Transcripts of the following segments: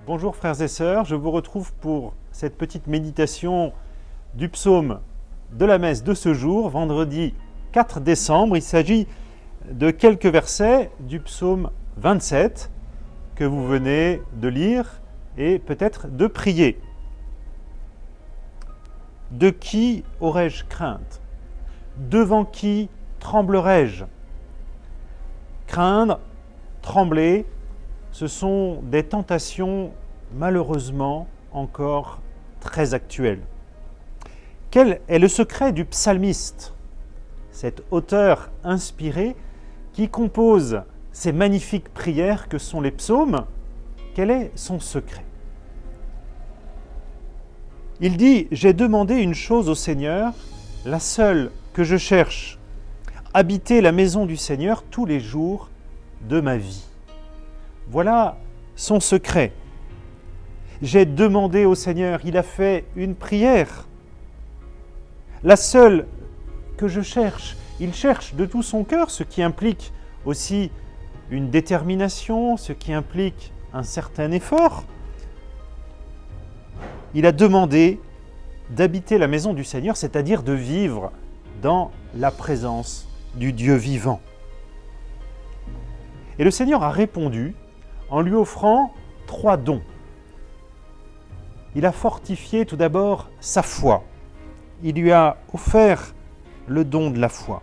Bonjour frères et sœurs, je vous retrouve pour cette petite méditation du psaume de la messe de ce jour, vendredi 4 décembre. Il s'agit de quelques versets du psaume 27 que vous venez de lire et peut-être de prier. De qui aurais-je crainte? Devant qui tremblerais-je? Craindre, trembler, ce sont des tentations malheureusement encore très actuelles. Quel est le secret du psalmiste, cet auteur inspiré qui compose ces magnifiques prières que sont les psaumes? Quel est son secret? Il dit « J'ai demandé une chose au Seigneur, la seule que je cherche, habiter la maison du Seigneur tous les jours de ma vie. » Voilà son secret. J'ai demandé au Seigneur, il a fait une prière. La seule que je cherche, il cherche de tout son cœur, ce qui implique aussi une détermination, ce qui implique un certain effort. Il a demandé d'habiter la maison du Seigneur, c'est-à-dire de vivre dans la présence du Dieu vivant. Et le Seigneur a répondu en lui offrant 3 dons. Il a fortifié tout d'abord sa foi. Il lui a offert le don de la foi.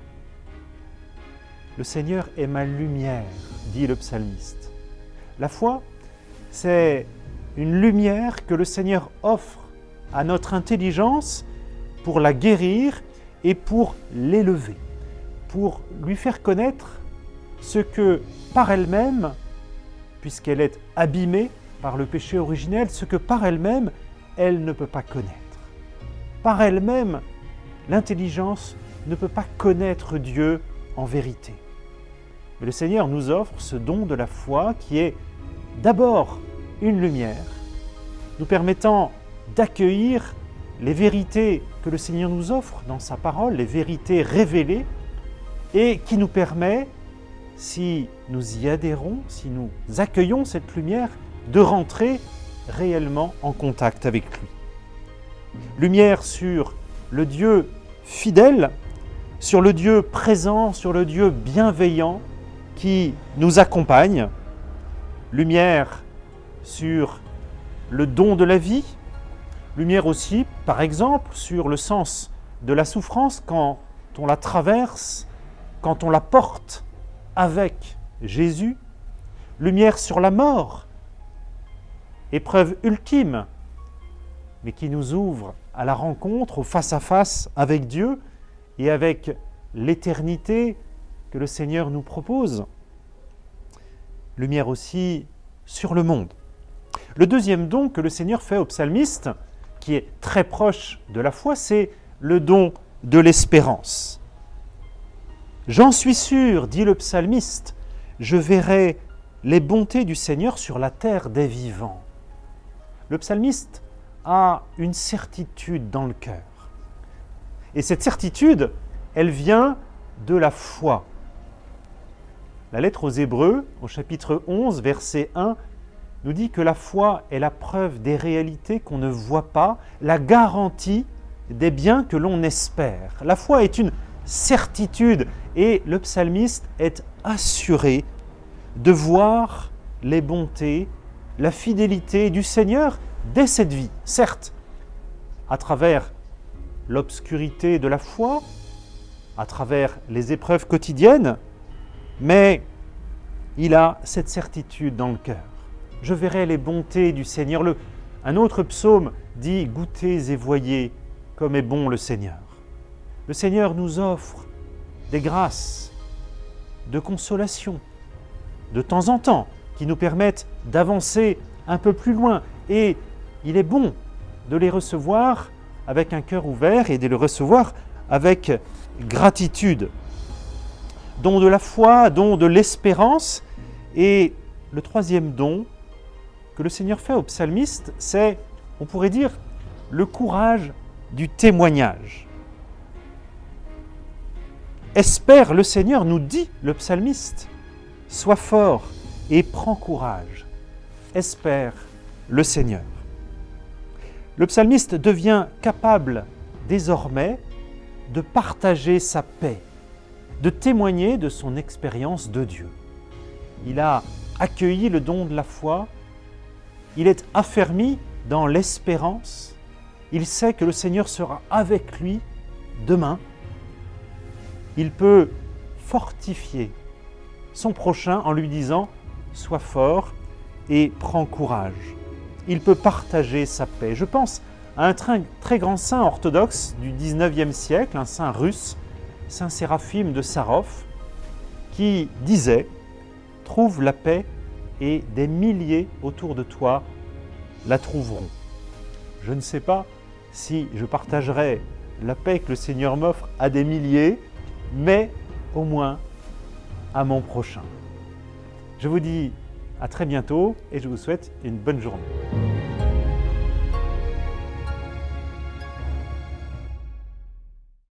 Le Seigneur est ma lumière, dit le psalmiste. La foi, c'est une lumière que le Seigneur offre à notre intelligence pour la guérir et pour l'élever, pour lui faire connaître ce que par elle-même, puisqu'elle est abîmée par le péché originel, ce que par elle-même, elle ne peut pas connaître. Par elle-même, l'intelligence ne peut pas connaître Dieu en vérité. Mais le Seigneur nous offre ce don de la foi qui est d'abord une lumière, nous permettant d'accueillir les vérités que le Seigneur nous offre dans sa parole, les vérités révélées, et qui nous permet, si nous y adhérons, si nous accueillons cette lumière, de rentrer réellement en contact avec lui. Lumière sur le Dieu fidèle, sur le Dieu présent, sur le Dieu bienveillant qui nous accompagne. Lumière sur le don de la vie. Lumière aussi, par exemple, sur le sens de la souffrance quand on la traverse, quand on la porte avec Jésus. Lumière sur la mort, épreuve ultime, mais qui nous ouvre à la rencontre, au face-à-face avec Dieu et avec l'éternité que le Seigneur nous propose. Lumière aussi sur le monde. Le deuxième don que le Seigneur fait au psalmiste, qui est très proche de la foi, c'est le don de l'espérance. J'en suis sûr, dit le psalmiste, je verrai les bontés du Seigneur sur la terre des vivants. Le psalmiste a une certitude dans le cœur. Et cette certitude, elle vient de la foi. La lettre aux Hébreux, au chapitre 11, verset 1, nous dit que la foi est la preuve des réalités qu'on ne voit pas, la garantie des biens que l'on espère. La foi est une certitude et le psalmiste est assuré de voir les bontés, la fidélité du Seigneur dès cette vie. Certes, à travers l'obscurité de la foi, à travers les épreuves quotidiennes, mais il a cette certitude dans le cœur. Je verrai les bontés du Seigneur. Un autre psaume dit « Goûtez et voyez comme est bon le Seigneur ». Le Seigneur nous offre des grâces de consolation, de temps en temps, qui nous permettent d'avancer un peu plus loin. Et il est bon de les recevoir avec un cœur ouvert et de les recevoir avec gratitude. Don de la foi, don de l'espérance. Et le troisième don que le Seigneur fait au psalmiste, c'est, on pourrait dire, le courage du témoignage. Espère le Seigneur, nous dit le psalmiste. Sois fort et prends courage. Espère le Seigneur. Le psalmiste devient capable désormais de partager sa paix, de témoigner de son expérience de Dieu. Il a accueilli le don de la foi, il est affermi dans l'espérance, il sait que le Seigneur sera avec lui demain. Il peut fortifier son prochain en lui disant « Sois fort et prends courage ». Il peut partager sa paix. Je pense à un très grand saint orthodoxe du XIXe siècle, un saint russe, saint Séraphime de Sarov, qui disait « Trouve la paix et des milliers autour de toi la trouveront ». Je ne sais pas si je partagerai la paix que le Seigneur m'offre à des milliers, mais au moins à mon prochain. Je vous dis à très bientôt et je vous souhaite une bonne journée.